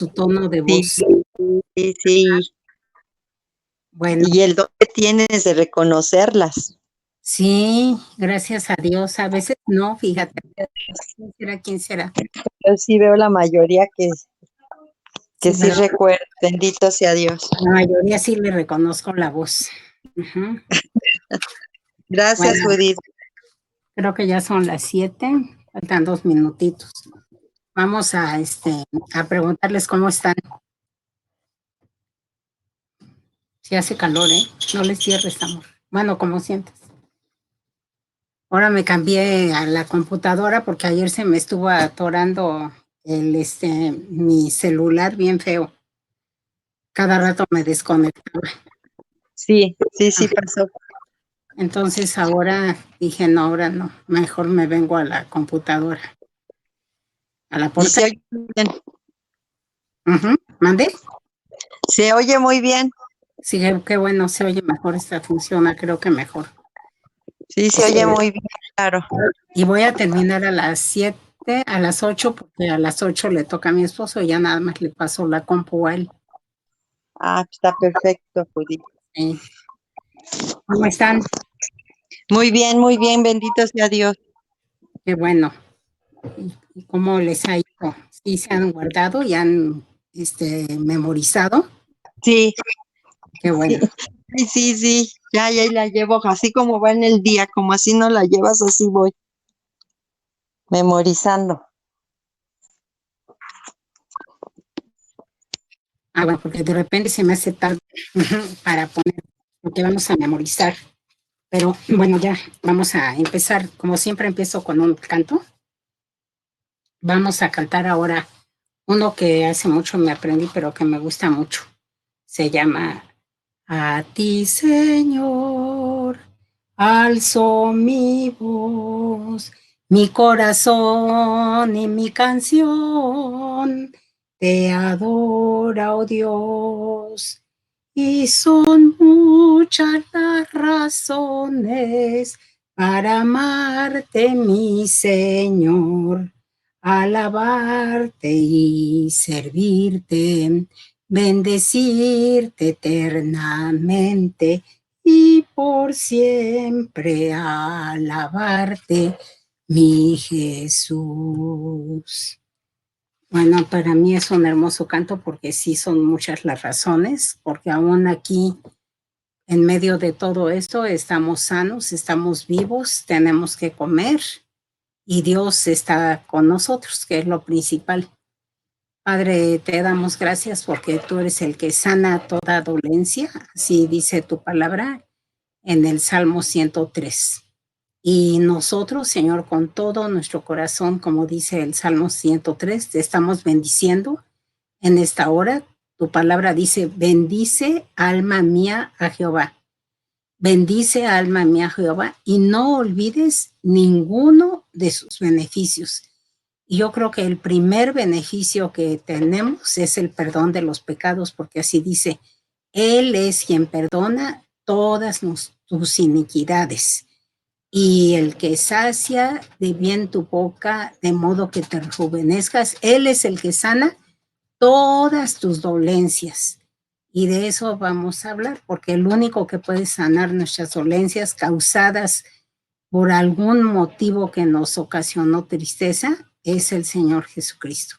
tu tono de Sí, voz. sí, sí. Bueno, Y el don que tienes de reconocerlas. sí, gracias a Dios. A veces no, fíjate. ¿Quién será? ¿Quién será? Yo sí veo la mayoría que Sí, sí ¿verdad? recuerda, bendito sea Dios. La mayoría sí le reconozco la voz. Ujú. Gracias, Bueno, Judith. creo que ya son las 7, faltan 2 minutitos. Vamos a preguntarles cómo están. Si hace calor, ¿eh? No les cierres, amor. Bueno, ¿cómo sientes? Ahora me cambié a la computadora porque ayer se me estuvo atorando mi celular bien feo. Cada rato me desconectaba. Sí, sí, sí pasó. Entonces ahora dije, no, ahora no. Mejor me vengo a la computadora. A la Y porta. se oye muy bien. ¿Mande? Se oye muy bien. Sí, qué bueno, se oye mejor, esta funciona, creo que mejor. Sí, se oye muy bien, claro. Y voy a terminar a las 7, a las 8, porque a las 8 le toca a mi esposo y ya nada más le paso la compu a él. Ah, está perfecto, Judith. Sí. ¿Cómo están? Muy bien, bendito sea Dios. Qué bueno. ¿Y cómo les ha ido? ¿Sí se han guardado y han memorizado? Sí, Qué sí, bueno. sí, sí, sí. Ya la llevo así como va en el día, como así no la llevas, así voy memorizando. Ah, bueno, porque de repente se me hace tarde para poner lo que vamos a memorizar. Pero bueno, ya vamos a empezar. Como siempre empiezo con un canto. Vamos a cantar ahora uno que hace mucho me aprendí, pero que me gusta mucho. Se llama A ti, Señor, alzo mi voz, mi corazón y mi canción te adora, oh Dios. Y son muchas las razones para amarte, mi Señor, alabarte y servirte, bendecirte eternamente y por siempre alabarte, mi Jesús. Bueno, para mí es un hermoso canto porque sí son muchas las razones, porque aún aquí, en medio de todo esto, estamos sanos, estamos vivos, tenemos que comer y Dios está con nosotros, que es lo principal. Padre, te damos gracias porque tú eres el que sana toda dolencia, así dice tu palabra en el Salmo 103. Y nosotros, Señor, con todo nuestro corazón, como dice el Salmo 103, te estamos bendiciendo en esta hora. Tu palabra dice, bendice alma mía a Jehová. Bendice alma mía a Jehová y no olvides ninguno de sus beneficios. Y yo creo que el primer beneficio que tenemos es el perdón de los pecados, porque así dice, Él es quien perdona todas tus iniquidades y el que sacia de bien tu boca, de modo que te rejuvenezcas. Él es el que sana todas tus dolencias. Y de eso vamos a hablar, porque el único que puede sanar nuestras dolencias causadas por algún motivo que nos ocasionó tristeza es el Señor Jesucristo.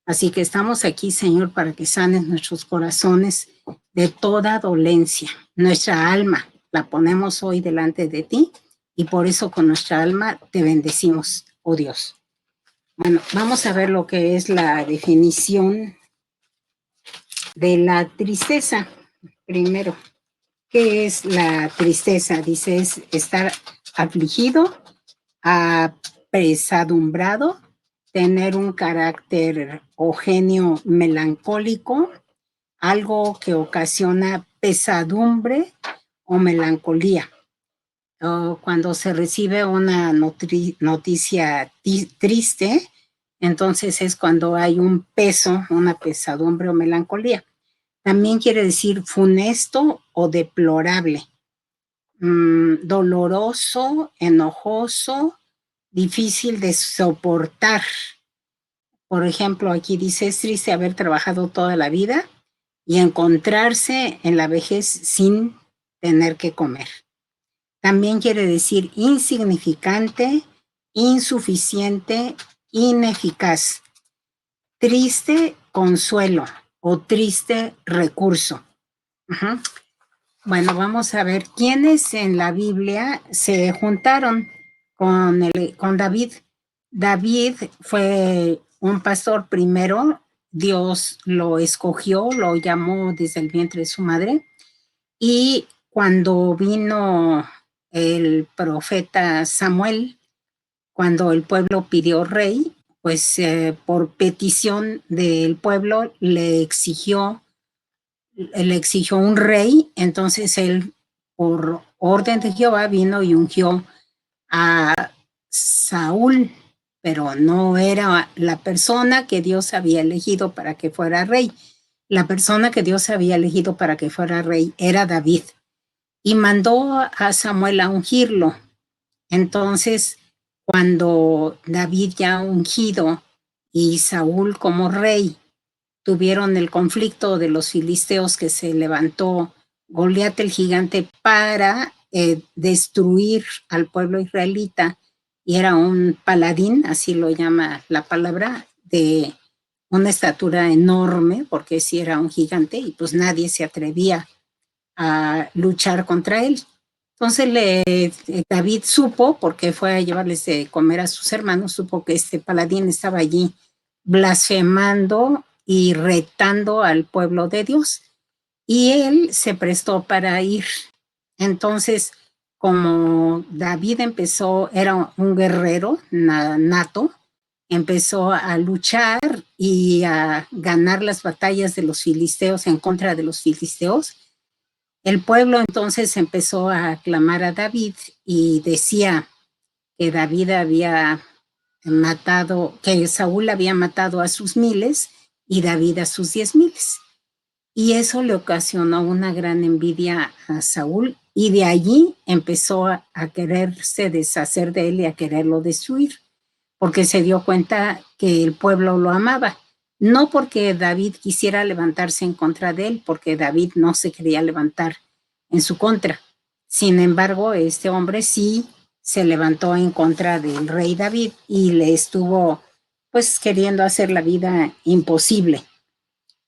Así que estamos aquí, Señor, para que sanes nuestros corazones de toda dolencia. Nuestra alma la ponemos hoy delante de ti y por eso con nuestra alma te bendecimos, oh Dios. Bueno, vamos a ver lo que es la definición de la tristeza. Primero, ¿qué es la tristeza? Dice, es estar afligido, apesadumbrado, tener un carácter o genio melancólico, algo que ocasiona pesadumbre o melancolía. O cuando se recibe una noticia triste, entonces es cuando hay un peso, una pesadumbre o melancolía. También quiere decir funesto o deplorable, doloroso, enojoso, difícil de soportar, Por ejemplo, aquí dice, es triste haber trabajado toda la vida y encontrarse en la vejez sin tener que comer. También quiere decir insignificante, insuficiente, ineficaz, triste consuelo o triste recurso. Ajá. Bueno, vamos a ver quiénes en la Biblia se juntaron con David. David fue un pastor primero, Dios lo escogió, lo llamó desde el vientre de su madre, y cuando vino el profeta Samuel, cuando el pueblo pidió rey, pues por petición del pueblo le exigió un rey, entonces él por orden de Jehová vino y ungió a Saúl, pero no era la persona que Dios había elegido para que fuera rey. La persona que Dios había elegido para que fuera rey era David y mandó a Samuel a ungirlo. Entonces, cuando David ya ungido y Saúl como rey tuvieron el conflicto de los filisteos, que se levantó Goliat el gigante para destruir al pueblo israelita, y era un paladín, así lo llama la palabra, de una estatura enorme, porque sí era un gigante, y pues nadie se atrevía a luchar contra él. Entonces David supo, porque fue a llevarles de comer a sus hermanos, supo que este paladín estaba allí blasfemando y retando al pueblo de Dios. Y él se prestó para ir. Entonces, como David era un guerrero nato, empezó a luchar y a ganar las batallas de los filisteos en contra de los filisteos. El pueblo entonces empezó a aclamar a David y decía que David había matado, que Saúl había matado a sus miles y David a sus 10,000. Y eso le ocasionó una gran envidia a Saúl y de allí empezó a quererse deshacer de él y a quererlo destruir, porque se dio cuenta que el pueblo lo amaba. No porque David quisiera levantarse en contra de él, porque David no se quería levantar en su contra. Sin embargo, este hombre sí se levantó en contra del rey David y le estuvo pues queriendo hacer la vida imposible.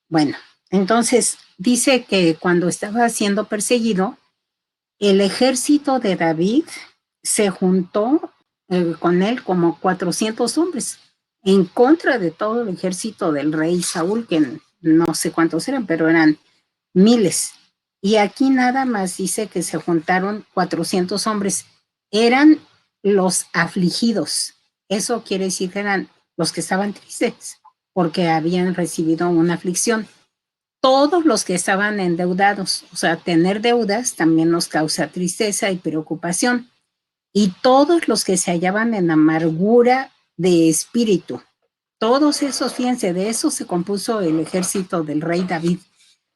Bueno, entonces dice que cuando estaba siendo perseguido, el ejército de David se juntó con él como 400 hombres en contra de todo el ejército del rey Saúl, que no sé cuántos eran, pero eran miles. Y aquí nada más dice que se juntaron 400 hombres. Eran los afligidos. Eso quiere decir que eran los que estaban tristes porque habían recibido una aflicción. Todos los que estaban endeudados, o sea, tener deudas también nos causa tristeza y preocupación. Y todos los que se hallaban en amargura de espíritu, todos esos, fíjense, de eso se compuso el ejército del rey David.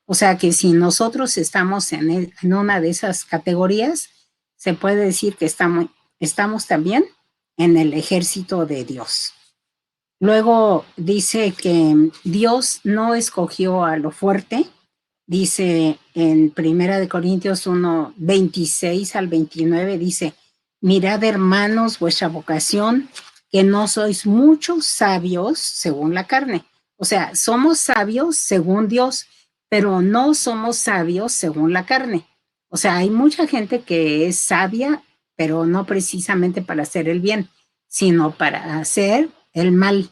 O sea que si nosotros estamos en una de esas categorías, se puede decir que estamos también en el ejército de Dios. Luego dice que Dios no escogió a lo fuerte, dice en Primera de Corintios 1, 26 al 29, dice, mirad hermanos vuestra vocación, que no sois muchos sabios según la carne. O sea, somos sabios según Dios, pero no somos sabios según la carne. O sea, hay mucha gente que es sabia, pero no precisamente para hacer el bien, sino para hacer el mal.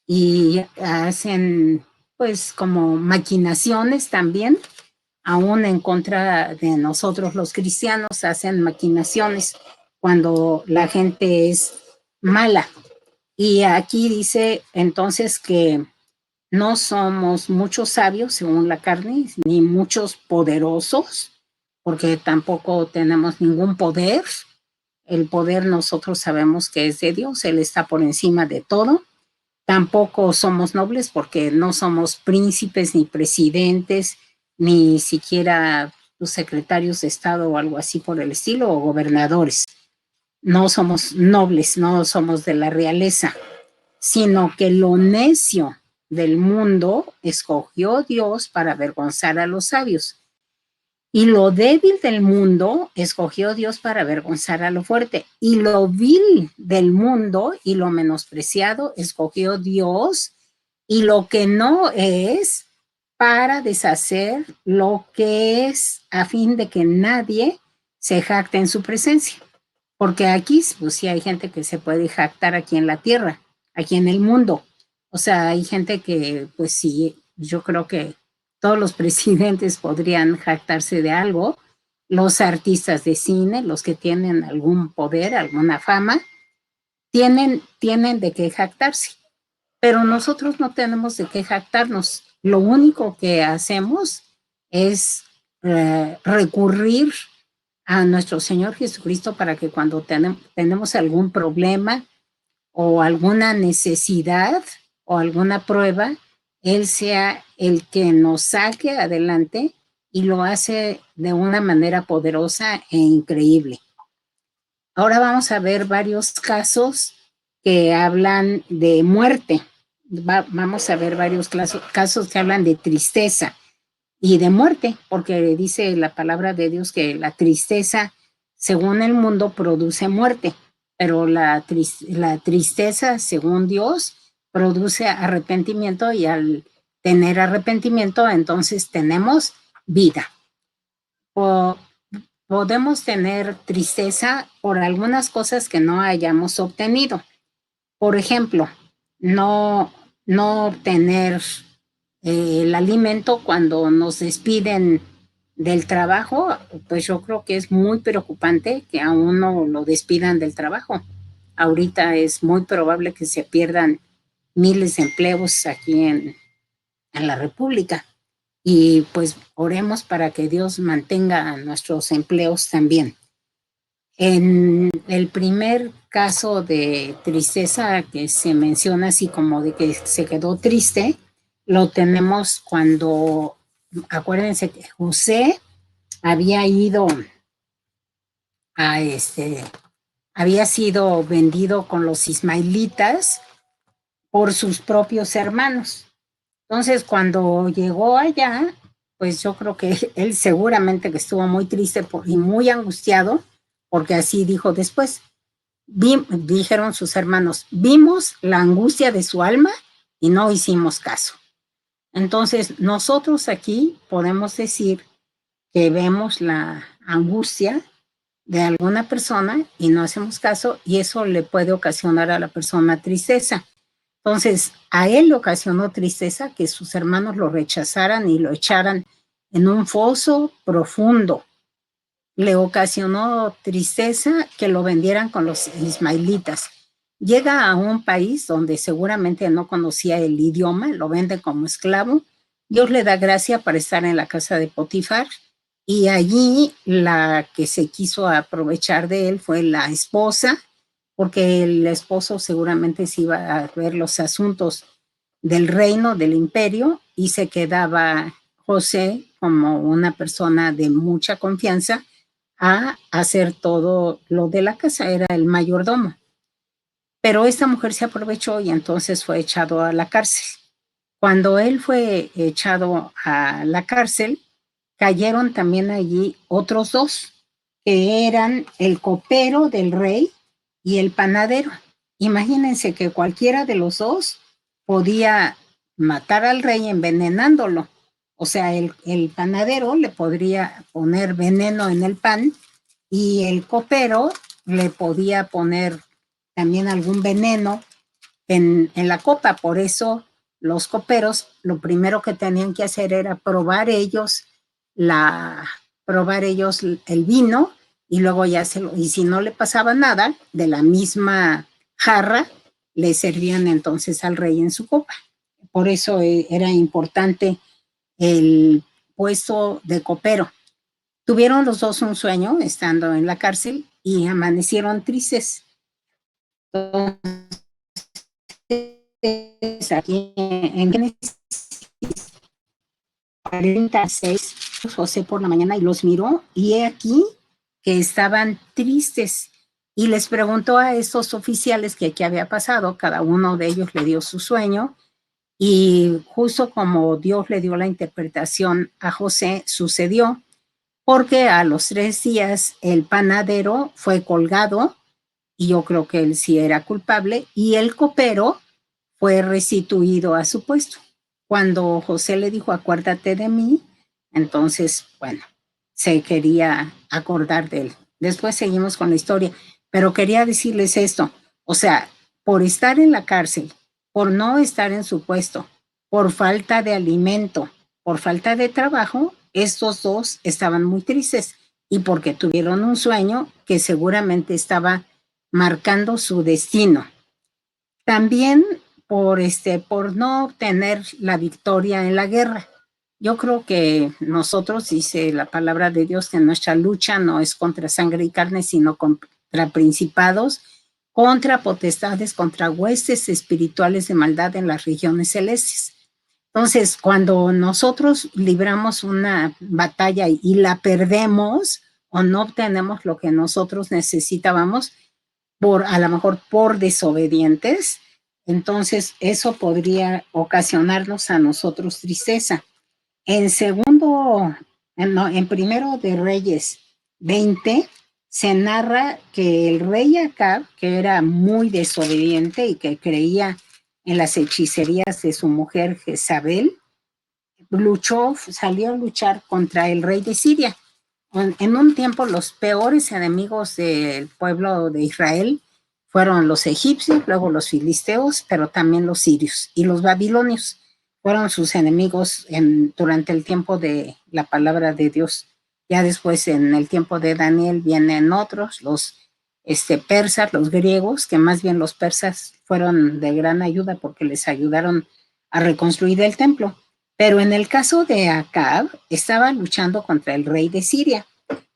Y hacen pues como maquinaciones también, aún en contra de nosotros los cristianos, hacen maquinaciones cuando la gente es mala. Y aquí dice entonces que no somos muchos sabios según la carne, ni muchos poderosos, porque tampoco tenemos ningún poder. El poder nosotros sabemos que es de Dios, Él está por encima de todo. Tampoco somos nobles porque no somos príncipes ni presidentes, ni siquiera los secretarios de Estado o algo así por el estilo, o gobernadores. No somos nobles, no somos de la realeza. sino que lo necio del mundo escogió Dios para avergonzar a los sabios. Y lo débil del mundo escogió Dios para avergonzar a lo fuerte. Y lo vil del mundo y lo menospreciado escogió Dios. Y lo que no es para deshacer lo que es, a fin de que nadie se jacte en su presencia. Porque aquí, pues sí hay gente que se puede jactar aquí en la tierra, aquí en el mundo. O sea, hay gente que, pues sí, yo creo que todos los presidentes podrían jactarse de algo, los artistas de cine, los que tienen algún poder, alguna fama, tienen de qué jactarse, pero nosotros no tenemos de qué jactarnos. Lo único que hacemos es recurrir a nuestro Señor Jesucristo para que cuando tenemos algún problema o alguna necesidad o alguna prueba, Él sea el que nos saque adelante y lo hace de una manera poderosa e increíble. Ahora vamos a ver varios casos que hablan de muerte. Vamos a ver varios casos que hablan de tristeza y de muerte, porque dice la palabra de Dios que la tristeza, según el mundo, produce muerte, pero la tristeza, según Dios, produce arrepentimiento y al tener arrepentimiento, entonces tenemos vida. O podemos tener tristeza por algunas cosas que no hayamos obtenido. Por ejemplo, no obtener el alimento cuando nos despiden del trabajo, pues yo creo que es muy preocupante que a uno lo despidan del trabajo. Ahorita es muy probable que se pierdan miles de empleos aquí en la República. Y pues oremos para que Dios mantenga nuestros empleos también. En el primer caso de tristeza que se menciona así como de que se quedó triste, lo tenemos cuando, acuérdense que José había ido a había sido vendido con los ismaelitas por sus propios hermanos. Entonces, cuando llegó allá, pues yo creo que él seguramente que estuvo muy triste y muy angustiado, porque así dijo después, dijeron sus hermanos, vimos la angustia de su alma y no hicimos caso. Entonces, nosotros aquí podemos decir que vemos la angustia de alguna persona y no hacemos caso y eso le puede ocasionar a la persona tristeza. Entonces, a él le ocasionó tristeza que sus hermanos lo rechazaran y lo echaran en un foso profundo. Le ocasionó tristeza que lo vendieran con los ismaelitas. Llega a un país donde seguramente no conocía el idioma, lo venden como esclavo. Dios le da gracia para estar en la casa de Potifar y allí la que se quiso aprovechar de él fue la esposa, porque el esposo seguramente se iba a ver los asuntos del reino, del imperio, y se quedaba José como una persona de mucha confianza a hacer todo lo de la casa, era el mayordomo. Pero esta mujer se aprovechó y entonces fue echado a la cárcel. Cuando él fue echado a la cárcel, cayeron también allí otros dos, que eran el copero del rey y el panadero. Imagínense que cualquiera de los dos podía matar al rey envenenándolo. O sea, el panadero le podría poner veneno en el pan y el copero le podía poner también algún veneno en la copa. Por eso los coperos lo primero que tenían que hacer era probar ellos el vino y luego ya y si no le pasaba nada, de la misma jarra le servían entonces al rey en su copa. Por eso era importante el puesto de copero. Tuvieron los dos un sueño estando en la cárcel y amanecieron tristes. Entonces, aquí en Génesis 46, José por la mañana y los miró y he aquí que estaban tristes. y les preguntó a estos oficiales que qué había pasado, cada uno de ellos le dio su sueño, y justo como Dios le dio la interpretación a José, sucedió, porque a los 3 días el panadero fue colgado, y yo creo que él sí era culpable, y el copero fue restituido a su puesto. Cuando José le dijo, acuérdate de mí, entonces, bueno, se quería acordar de él. Después seguimos con la historia, pero quería decirles esto, o sea, por estar en la cárcel, por no estar en su puesto, por falta de alimento, por falta de trabajo, estos dos estaban muy tristes y porque tuvieron un sueño que seguramente estaba marcando su destino. También por no obtener la victoria en la guerra. Yo creo que nosotros, dice la palabra de Dios, que nuestra lucha no es contra sangre y carne, sino contra principados, contra potestades, contra huestes espirituales de maldad en las regiones celestes. Entonces, cuando nosotros libramos una batalla y la perdemos o no obtenemos lo que nosotros necesitábamos, a lo mejor por desobedientes, entonces eso podría ocasionarnos a nosotros tristeza. En segundo, no, en primero de Reyes 20, se narra que el rey Acab, que era muy desobediente y que creía en las hechicerías de su mujer Jezabel, salió a luchar contra el rey de Siria. En un tiempo los peores enemigos del pueblo de Israel fueron los egipcios, luego los filisteos, pero también los sirios y los babilonios fueron sus enemigos durante el tiempo de la palabra de Dios. Ya después, en el tiempo de Daniel, vienen otros, los persas, los griegos, que más bien los persas fueron de gran ayuda porque les ayudaron a reconstruir el templo. Pero en el caso de Acab, estaba luchando contra el rey de Siria.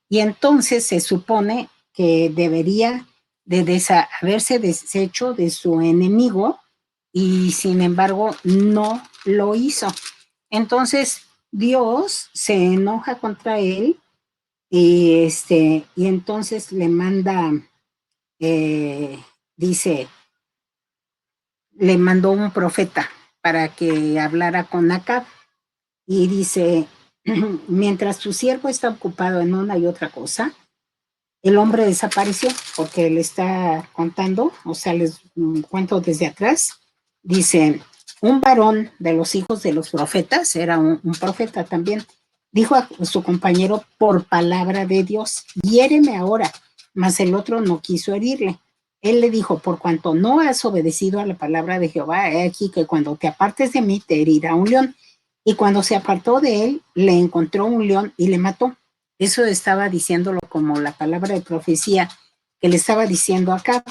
Y entonces se supone que debería de haberse deshecho de su enemigo y sin embargo no lo hizo. Entonces Dios se enoja contra él y entonces le manda, eh, dice, le mandó un profeta para que hablara con Acab y dice, mientras tu siervo está ocupado en una y otra cosa, el hombre desapareció, porque le está contando, o sea, les cuento desde atrás, dice, un varón de los hijos de los profetas, era un profeta también, dijo a su compañero por palabra de Dios, hiéreme ahora, mas el otro no quiso herirle. Él le dijo, por cuanto no has obedecido a la palabra de Jehová, he aquí que cuando te apartes de mí te herirá un león. Y cuando se apartó de él, le encontró un león y le mató. Eso estaba diciéndolo como la palabra de profecía que le estaba diciendo acá.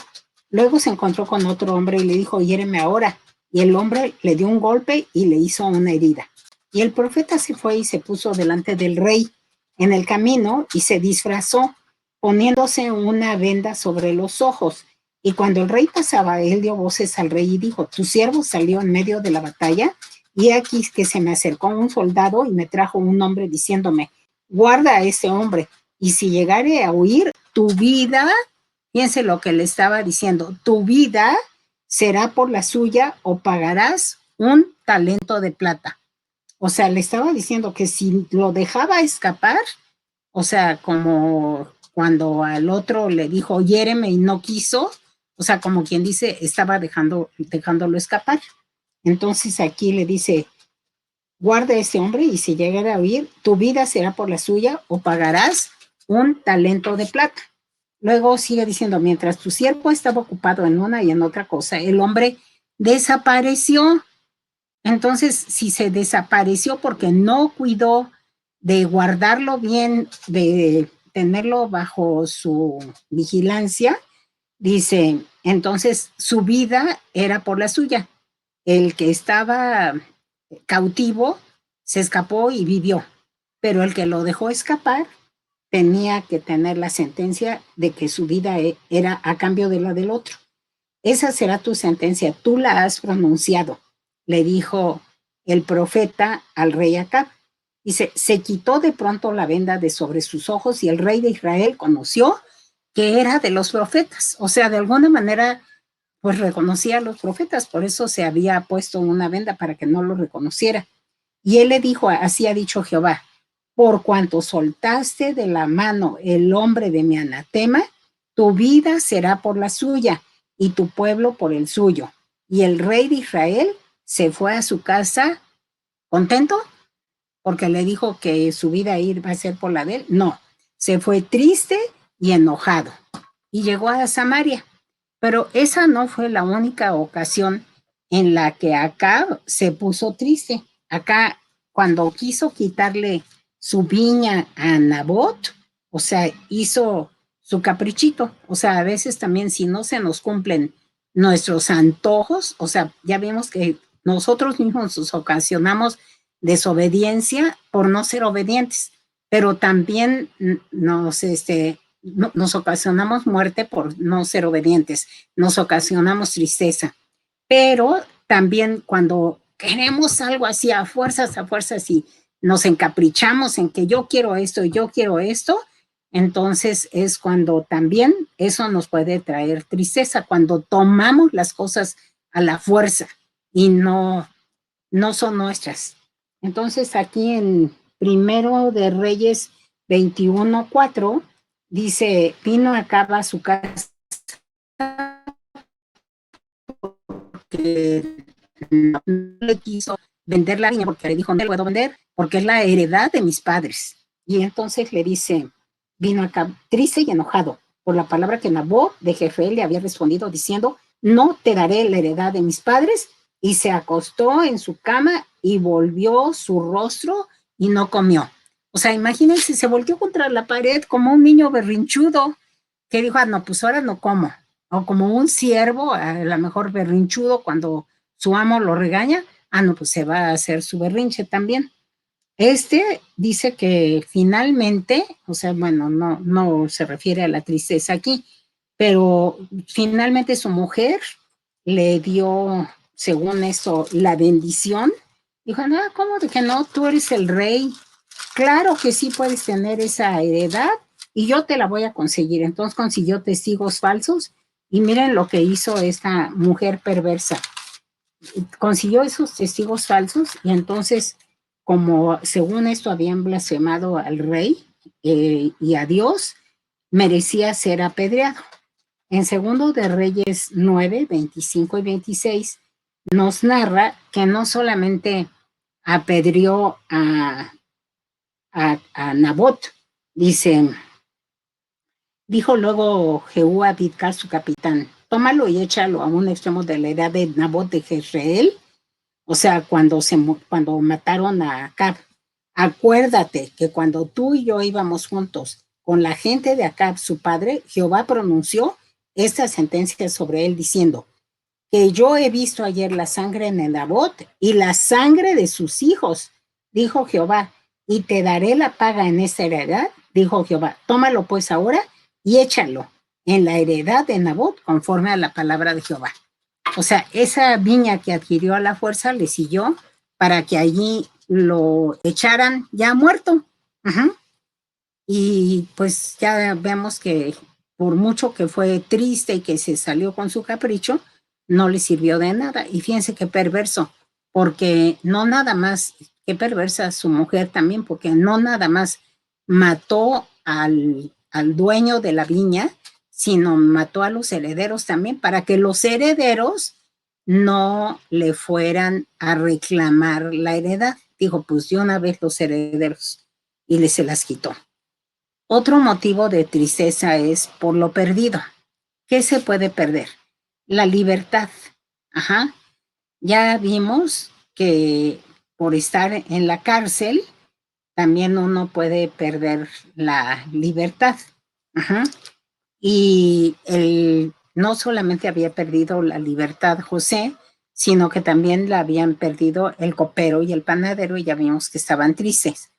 Luego se encontró con otro hombre y le dijo, hiéreme ahora. Y el hombre le dio un golpe y le hizo una herida. Y el profeta se fue y se puso delante del rey en el camino y se disfrazó, poniéndose una venda sobre los ojos. Y cuando el rey pasaba, él dio voces al rey y dijo, tu siervo salió en medio de la batalla, y aquí que se me acercó un soldado y me trajo un hombre diciéndome, guarda a ese hombre, y si llegare a huir, tu vida, fíjense lo que le estaba diciendo, tu vida será por la suya o pagarás un talento de plata. O sea, le estaba diciendo que si lo dejaba escapar, o sea, como cuando al otro le dijo, hiéreme y no quiso, o sea, como quien dice, estaba dejándolo escapar. Entonces aquí le dice, guarda a ese hombre y si llegara a huir, tu vida será por la suya o pagarás un talento de plata. Luego sigue diciendo, mientras tu siervo estaba ocupado en una y en otra cosa, el hombre desapareció. Entonces, si se desapareció porque no cuidó de guardarlo bien, de tenerlo bajo su vigilancia, dice, entonces su vida era por la suya. El que estaba cautivo se escapó y vivió, pero el que lo dejó escapar tenía que tener la sentencia de que su vida era a cambio de la del otro. Esa será tu sentencia, tú la has pronunciado, le dijo el profeta al rey Acab. Dice, se quitó de pronto la venda de sobre sus ojos y el rey de Israel conoció que era de los profetas. O sea, de alguna manera, pues reconocía a los profetas, por eso se había puesto una venda para que no lo reconociera. Y él le dijo, así ha dicho Jehová, por cuanto soltaste de la mano el hombre de mi anatema, tu vida será por la suya y tu pueblo por el suyo. Y el rey de Israel se fue a su casa contento porque le dijo que su vida iba a ser por la de él. No, se fue triste y enojado y llegó a Samaria. Pero esa no fue la única ocasión en la que Acab se puso triste. Acá, cuando quiso quitarle su viña a Nabot, o sea, hizo su caprichito. O sea, a veces también si no se nos cumplen nuestros antojos, o sea, ya vimos que nosotros mismos nos ocasionamos desobediencia por no ser obedientes, pero también nos ocasionamos muerte por no ser obedientes, nos ocasionamos tristeza, pero también cuando queremos algo así a fuerzas y nos encaprichamos en que yo quiero esto, entonces es cuando también eso nos puede traer tristeza, cuando tomamos las cosas a la fuerza y no son nuestras. Entonces aquí en Primero de Reyes 21:4 dice, vino Acab a su casa que no le quiso vender la viña porque le dijo, no le puedo vender porque es la heredad de mis padres. Y entonces le dice, vino Acab triste y enojado por la palabra que Nabot de Jezreel le había respondido diciendo, no te daré la heredad de mis padres, y se acostó en su cama y volvió su rostro y no comió. O sea, imagínense, se volteó contra la pared como un niño berrinchudo que dijo, no, pues ahora no como. O como un siervo, a lo mejor berrinchudo cuando su amo lo regaña, no, pues se va a hacer su berrinche también. Este dice que finalmente, o sea, bueno, no se refiere a la tristeza aquí, pero finalmente su mujer le dio, según esto, la bendición. Dijo, no, ¿cómo de que no? Tú eres el rey. Claro que sí puedes tener esa heredad y yo te la voy a conseguir. Entonces consiguió testigos falsos y miren lo que hizo esta mujer perversa. Consiguió esos testigos falsos y entonces, como según esto habían blasfemado al rey y a Dios, merecía ser apedreado. En Segundo de Reyes 9, 25 y 26 nos narra que no solamente apedreó a Nabot, dice, dijo luego Jehú a Bidkar su capitán, tómalo y échalo a un extremo de la edad de Nabot de Jezreel, o sea, cuando mataron a Acab. Acuérdate que cuando tú y yo íbamos juntos con la gente de Acab, su padre, Jehová pronunció esta sentencia sobre él diciendo, que yo he visto ayer la sangre en el Nabot y la sangre de sus hijos, dijo Jehová, y te daré la paga en esta heredad, dijo Jehová, tómalo pues ahora y échalo en la heredad de Nabot conforme a la palabra de Jehová. O sea, esa viña que adquirió a la fuerza le siguió para que allí lo echaran ya muerto. Uh-huh. Y pues ya vemos que por mucho que fue triste y que se salió con su capricho, no le sirvió de nada. Y fíjense qué perverso, porque no nada más, qué perversa su mujer también, porque no nada más mató al dueño de la viña, sino mató a los herederos también, para que los herederos no le fueran a reclamar la heredad. Dijo, pues de una vez los herederos, y se las quitó. Otro motivo de tristeza es por lo perdido. ¿Qué se puede perder? La libertad. Ajá. Ya vimos que por estar en la cárcel, también uno puede perder la libertad. Ajá. Y no solamente había perdido la libertad José, sino que también la habían perdido el copero y el panadero, y ya vimos que estaban tristes.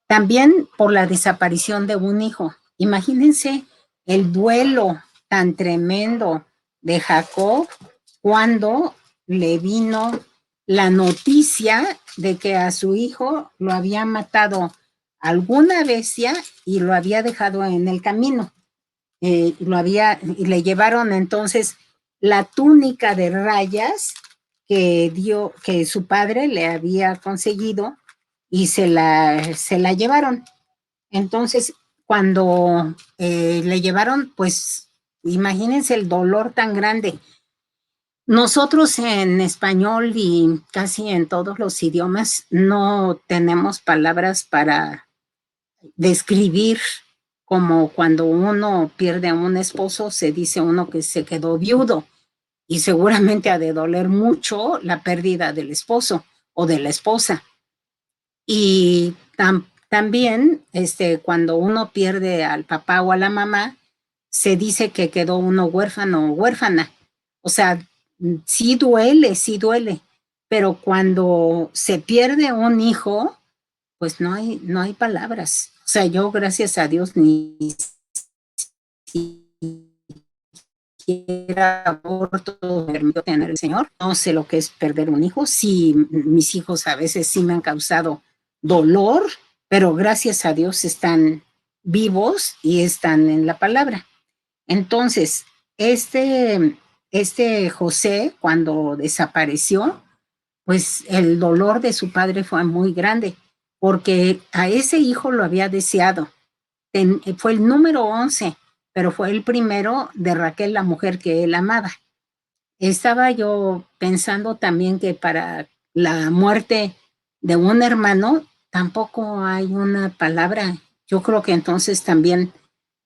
También por la desaparición de un hijo. Imagínense el duelo tan tremendo de Jacob cuando le vino la noticia de que a su hijo lo había matado alguna bestia y lo había dejado en el camino. y le llevaron entonces la túnica de rayas que su padre le había conseguido y se la llevaron. Entonces, cuando le llevaron, pues imagínense el dolor tan grande. Nosotros en español y casi en todos los idiomas no tenemos palabras para describir como cuando uno pierde a un esposo, se dice uno que se quedó viudo y seguramente ha de doler mucho la pérdida del esposo o de la esposa. Y también cuando uno pierde al papá o a la mamá, se dice que quedó uno huérfano o huérfana. O sea, sí duele, pero cuando se pierde un hijo, pues no hay palabras. O sea, yo gracias a Dios ni siquiera aborto permito tener el Señor. No sé lo que es perder un hijo. Sí, mis hijos a veces sí me han causado dolor, pero gracias a Dios están vivos y están en la palabra. Entonces, este José, cuando desapareció, pues el dolor de su padre fue muy grande, porque a ese hijo lo había deseado. Fue el número 11, pero fue el primero de Raquel, la mujer que él amaba. Estaba yo pensando también que para la muerte de un hermano tampoco hay una palabra. Yo creo que entonces también,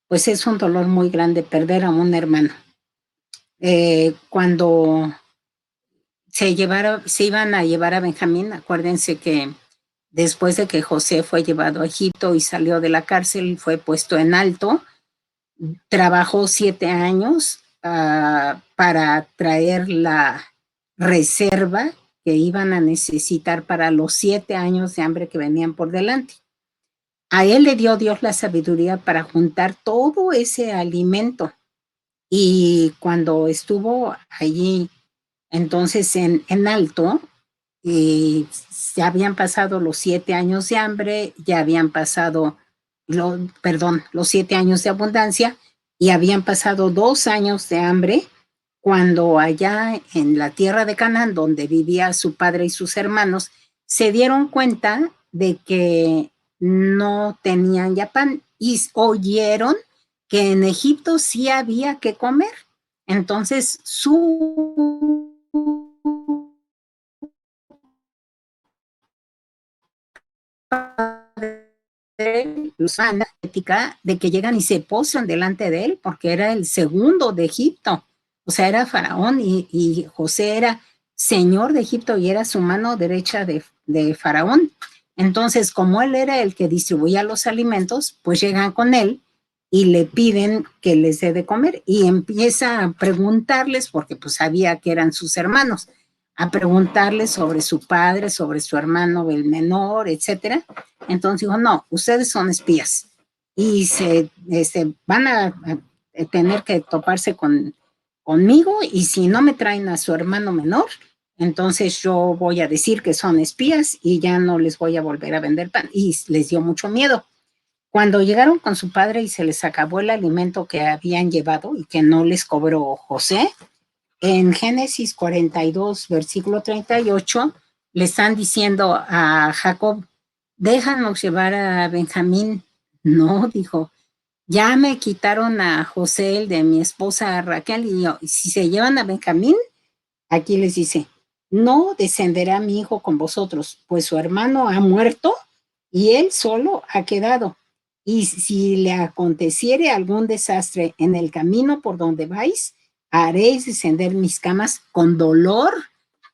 pues es un dolor muy grande perder a un hermano. Cuando se iban a llevar a Benjamín, acuérdense que después de que José fue llevado a Egipto y salió de la cárcel, fue puesto en alto, trabajó 7 años para traer la reserva que iban a necesitar para los 7 años de hambre que venían por delante. A él le dio Dios la sabiduría para juntar todo ese alimento y cuando estuvo allí entonces en alto, ya habían pasado los 7 años de hambre, ya habían pasado, los 7 años de abundancia y habían pasado 2 años de hambre cuando allá en la tierra de Canaán, donde vivía su padre y sus hermanos, se dieron cuenta de que no tenían ya pan y oyeron que en Egipto sí había que comer. Entonces su ética de que llegan y se posan delante de él, porque era el segundo de Egipto. O sea, era Faraón y José era señor de Egipto y era su mano derecha de Faraón. Entonces, como él era el que distribuía los alimentos, pues llegan con él y le piden que les dé de comer y empieza a preguntarles, porque pues sabía que eran sus hermanos, a preguntarles sobre su padre, sobre su hermano el menor, etcétera. Entonces dijo, no, ustedes son espías y van a tener que toparse conmigo y si no me traen a su hermano menor, entonces yo voy a decir que son espías y ya no les voy a volver a vender pan. Y les dio mucho miedo. Cuando llegaron con su padre y se les acabó el alimento que habían llevado y que no les cobró José, en Génesis 42, versículo 38, le están diciendo a Jacob, déjanos llevar a Benjamín. No, dijo, ya me quitaron a José, el de mi esposa Raquel, y yo, si se llevan a Benjamín, aquí les dice, no descenderá mi hijo con vosotros, pues su hermano ha muerto y él solo ha quedado. Y si le aconteciere algún desastre en el camino por donde vais, haréis descender mis camas con dolor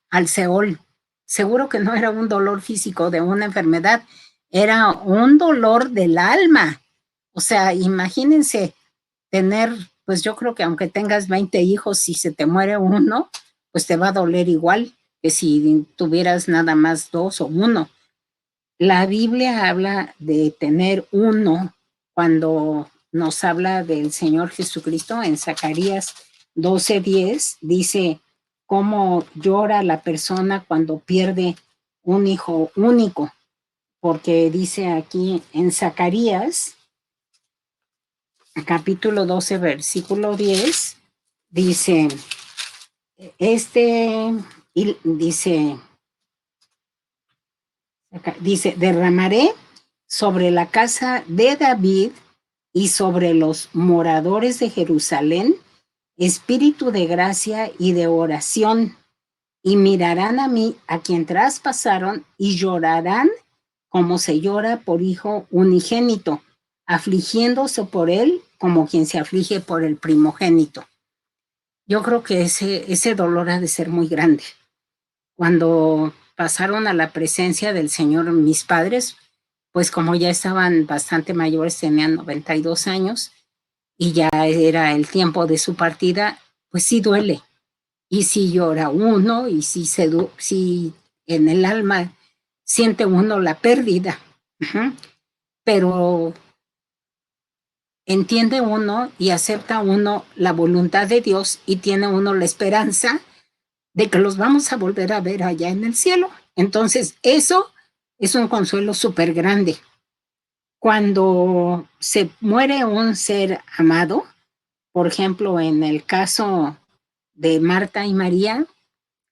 al Seol. Seguro que no era un dolor físico de una enfermedad, era un dolor del alma. O sea, imagínense tener, pues yo creo que aunque tengas 20 hijos, si se te muere uno, pues te va a doler igual que si tuvieras nada más dos o uno. La Biblia habla de tener uno cuando nos habla del Señor Jesucristo en Zacarías 12:10, dice cómo llora la persona cuando pierde un hijo único, porque dice aquí en Zacarías capítulo 12, versículo 10, dice, y dice, derramaré sobre la casa de David y sobre los moradores de Jerusalén espíritu de gracia y de oración, y mirarán a mí, a quien traspasaron, y llorarán como se llora por hijo unigénito, afligiéndose por él como quien se aflige por el primogénito. Yo creo que ese dolor ha de ser muy grande. Cuando pasaron a la presencia del Señor mis padres, pues como ya estaban bastante mayores, tenían 92 años, y ya era el tiempo de su partida, pues sí duele. Y sí llora uno, y sí en el alma siente uno la pérdida. Uh-huh. Pero entiende uno y acepta uno la voluntad de Dios y tiene uno la esperanza de que los vamos a volver a ver allá en el cielo. Entonces, eso es un consuelo súper grande. Cuando se muere un ser amado, por ejemplo, en el caso de Marta y María,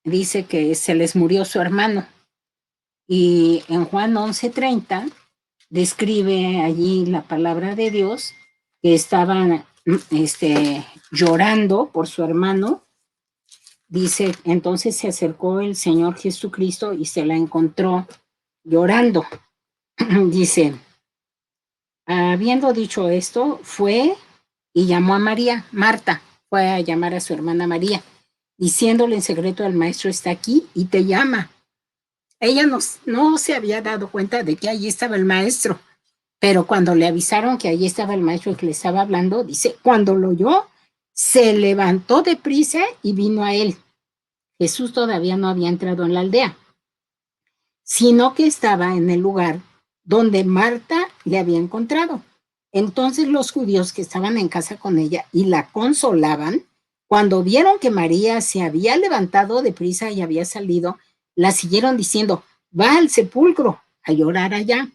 dice que se les murió su hermano. Y en Juan 11:30 describe allí la palabra de Dios que estaban llorando por su hermano. Dice, entonces se acercó el Señor Jesucristo y se la encontró llorando. Dice, habiendo dicho esto, fue y llamó a María, Marta, fue a llamar a su hermana María, diciéndole en secreto, el maestro está aquí y te llama. Ella no se había dado cuenta de que allí estaba el maestro, pero cuando le avisaron que allí estaba el maestro que le estaba hablando, dice, cuando lo oyó, se levantó deprisa y vino a él. Jesús todavía no había entrado en la aldea, sino que estaba en el lugar donde Marta le había encontrado. Entonces los judíos que estaban en casa con ella y la consolaban, cuando vieron que María se había levantado deprisa y había salido, la siguieron diciendo, va al sepulcro a llorar allá.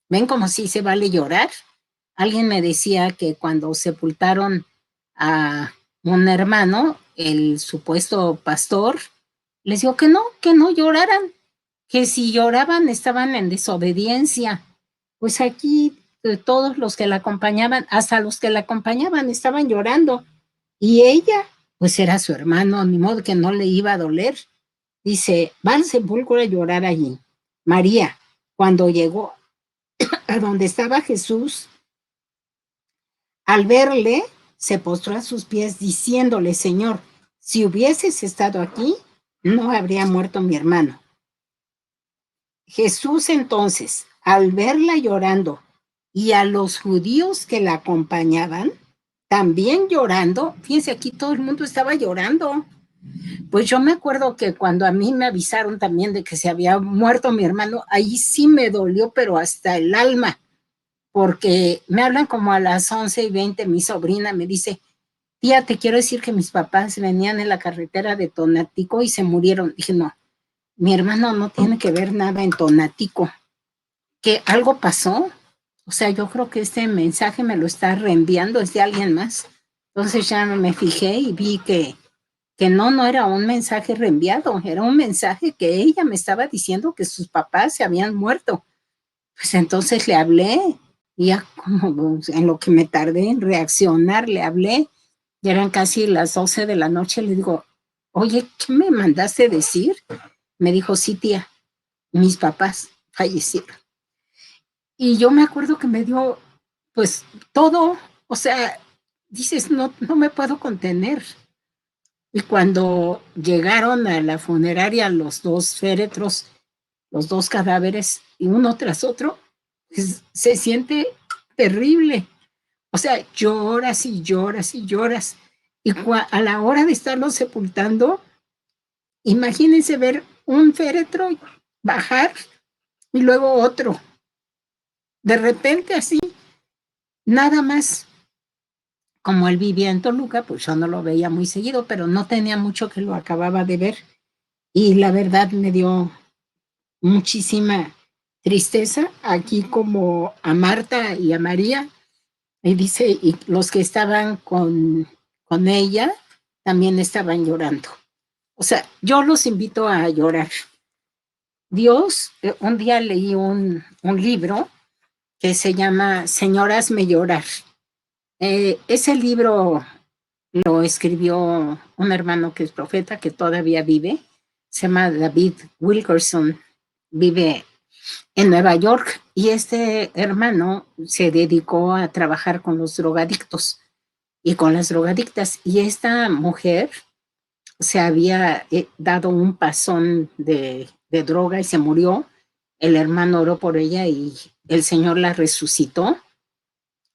¿Ven como si se vale llorar? Alguien me decía que cuando sepultaron a un hermano, el supuesto pastor, les dijo que no lloraran, que si lloraban estaban en desobediencia. Pues aquí todos los que la acompañaban, hasta los que la acompañaban, estaban llorando. Y ella, pues era su hermano, ni modo que no le iba a doler. Dice, va al sepulcro a llorar allí. María, cuando llegó a donde estaba Jesús, al verle, se postró a sus pies diciéndole, Señor, si hubieses estado aquí, no habría muerto mi hermano. Jesús entonces, al verla llorando y a los judíos que la acompañaban, también llorando, fíjense, aquí todo el mundo estaba llorando. Pues yo me acuerdo que cuando a mí me avisaron también de que se había muerto mi hermano, ahí sí me dolió, pero hasta el alma, porque me hablan como a las 11:20, mi sobrina me dice, tía, te quiero decir que mis papás venían en la carretera de Tonatico y se murieron. Dije, no, mi hermano no tiene que ver nada en Tonatico, que algo pasó. O sea, yo creo que este mensaje me lo está reenviando, es de alguien más. Entonces ya me fijé y vi que no era un mensaje reenviado, era un mensaje que ella me estaba diciendo que sus papás se habían muerto. Pues entonces le hablé, y ya como en lo que me tardé en reaccionar, le hablé, ya eran casi las 12 de la noche, le digo, oye, ¿qué me mandaste decir? Me dijo, sí, tía, mis papás fallecieron. Y yo me acuerdo que me dio, pues, todo, o sea, dices, no me puedo contener. Y cuando llegaron a la funeraria los dos féretros, los dos cadáveres, y uno tras otro, pues, se siente terrible. O sea, lloras y lloras y lloras. Y a la hora de estarlo sepultando, imagínense ver un féretro bajar y luego otro. De repente así, nada más. Como él vivía en Toluca, pues yo no lo veía muy seguido, pero no tenía mucho que lo acababa de ver. Y la verdad me dio muchísima tristeza, aquí como a Marta y a María, Y dice, y los que estaban con ella también estaban llorando. O sea, yo los invito a llorar. Dios, un día leí un libro que se llama Señoras me llorar. Ese libro lo escribió un hermano que es profeta, que todavía vive, se llama David Wilkerson, vive en Nueva York, y este hermano se dedicó a trabajar con los drogadictos y con las drogadictas, y esta mujer se había dado un pasón de droga y se murió. El hermano oró por ella y el Señor la resucitó,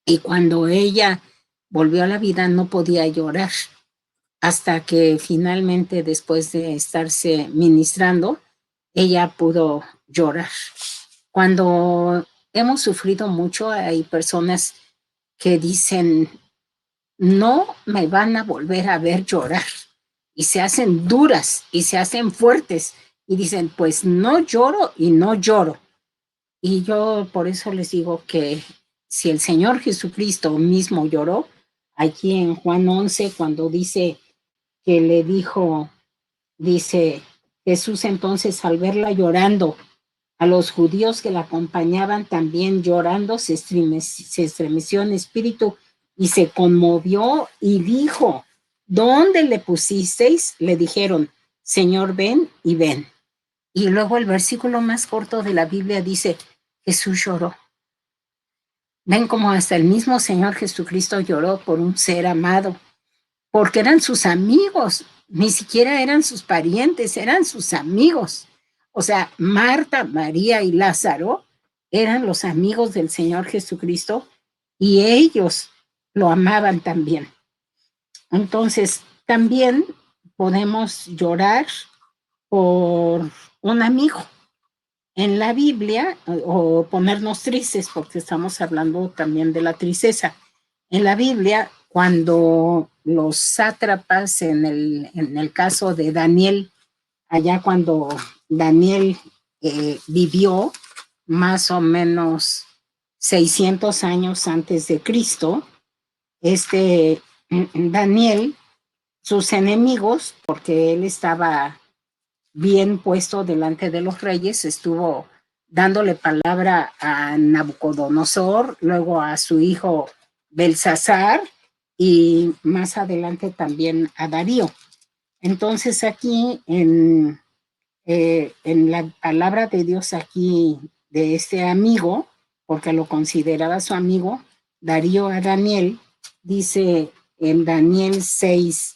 y cuando ella volvió a la vida no podía llorar hasta que finalmente, después de estarse ministrando, ella pudo llorar. Cuando hemos sufrido mucho, hay personas que dicen, no me van a volver a ver llorar. Y se hacen duras y se hacen fuertes y dicen, pues no lloro y no lloro. Y yo por eso les digo que si el Señor Jesucristo mismo lloró, aquí en Juan 11, cuando dice que le dijo, dice Jesús entonces al verla llorando, a los judíos que la acompañaban también llorando, se estremeció en espíritu y se conmovió y dijo, ¿dónde le pusisteis? Le dijeron, Señor, ven y ven. Y luego el versículo más corto de la Biblia dice, Jesús lloró. Ven como hasta el mismo Señor Jesucristo lloró por un ser amado, porque eran sus amigos, ni siquiera eran sus parientes, eran sus amigos. O sea, Marta, María y Lázaro eran los amigos del Señor Jesucristo y ellos lo amaban también. Entonces, también podemos llorar por un amigo en la Biblia o ponernos tristes porque estamos hablando también de la tristeza. En la Biblia, cuando los sátrapas, en el caso de Daniel, allá cuando Daniel vivió más o menos 600 años antes de Cristo, este Daniel, sus enemigos, porque él estaba bien puesto delante de los reyes, estuvo dándole palabra a Nabucodonosor, luego a su hijo Belsasar y más adelante también a Darío. Entonces aquí en la palabra de Dios aquí de este amigo, porque lo consideraba su amigo, Darío a Daniel, dice en Daniel 6,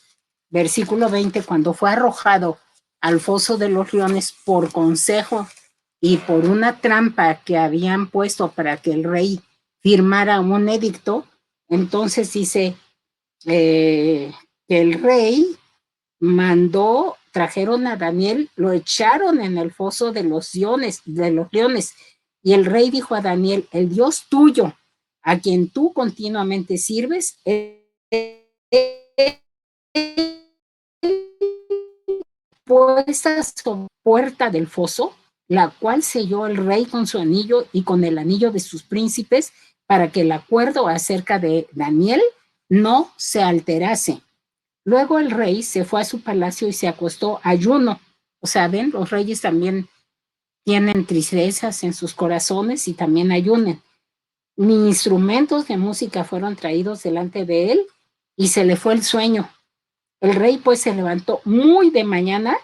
versículo 20, cuando fue arrojado al foso de los leones por consejo y por una trampa que habían puesto para que el rey firmara un edicto, entonces dice que el rey mandó, trajeron a Daniel, lo echaron en el foso de los leones, y el rey dijo a Daniel, el Dios tuyo, a quien tú continuamente sirves, puesta sobre la puerta del foso, la cual selló el rey con su anillo y con el anillo de sus príncipes, para que el acuerdo acerca de Daniel no se alterase. Luego el rey se fue a su palacio y se acostó ayuno. O sea, ven, los reyes también tienen tristezas en sus corazones y también ayunen. Ni instrumentos de música fueron traídos delante de él y se le fue el sueño. El rey pues se levantó muy de mañana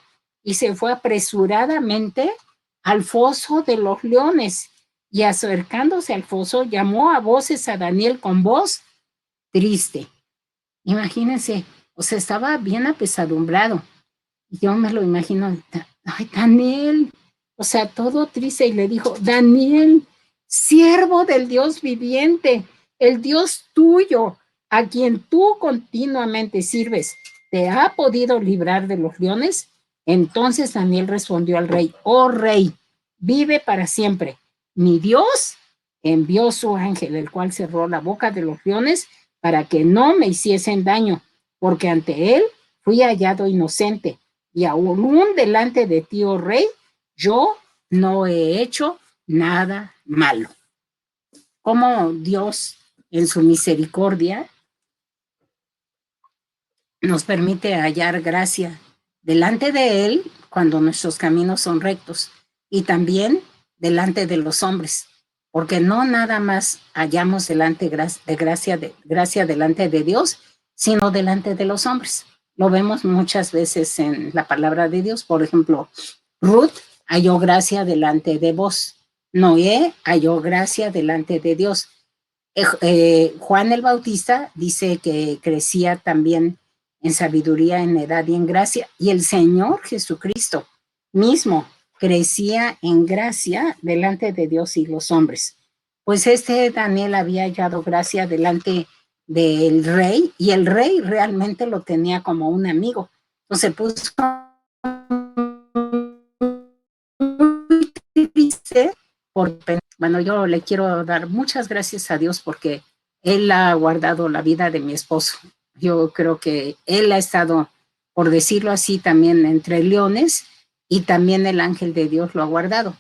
y se fue apresuradamente al foso de los leones, y acercándose al foso llamó a voces a Daniel con voz triste. Imagínense, o sea, estaba bien apesadumbrado. Yo me lo imagino, ay, Daniel, o sea, todo triste, y le dijo, Daniel, siervo del Dios viviente, el Dios tuyo, a quien tú continuamente sirves, ¿te ha podido librar de los leones? Entonces Daniel respondió al rey, oh rey, vive para siempre. Mi Dios envió su ángel, el cual cerró la boca de los leones para que no me hiciesen daño, porque ante él fui hallado inocente, y aún delante de ti, oh rey, yo no he hecho nada malo. Como Dios en su misericordia, nos permite hallar gracia delante de Él cuando nuestros caminos son rectos y también delante de los hombres, porque no nada más hallamos delante de gracia delante de Dios, sino delante de los hombres. Lo vemos muchas veces en la palabra de Dios. Por ejemplo, Ruth halló gracia delante de vos. Noé halló gracia delante de Dios. Juan el Bautista dice que crecía también en sabiduría, en edad y en gracia. Y el Señor Jesucristo mismo crecía en gracia delante de Dios y los hombres. Pues Daniel había hallado gracia delante del rey y el rey realmente lo tenía como un amigo. Entonces puso muy triste bueno, yo le quiero dar muchas gracias a Dios porque Él ha guardado la vida de mi esposo. Yo creo que Él ha estado, por decirlo así, también entre leones y también el ángel de Dios lo ha guardado.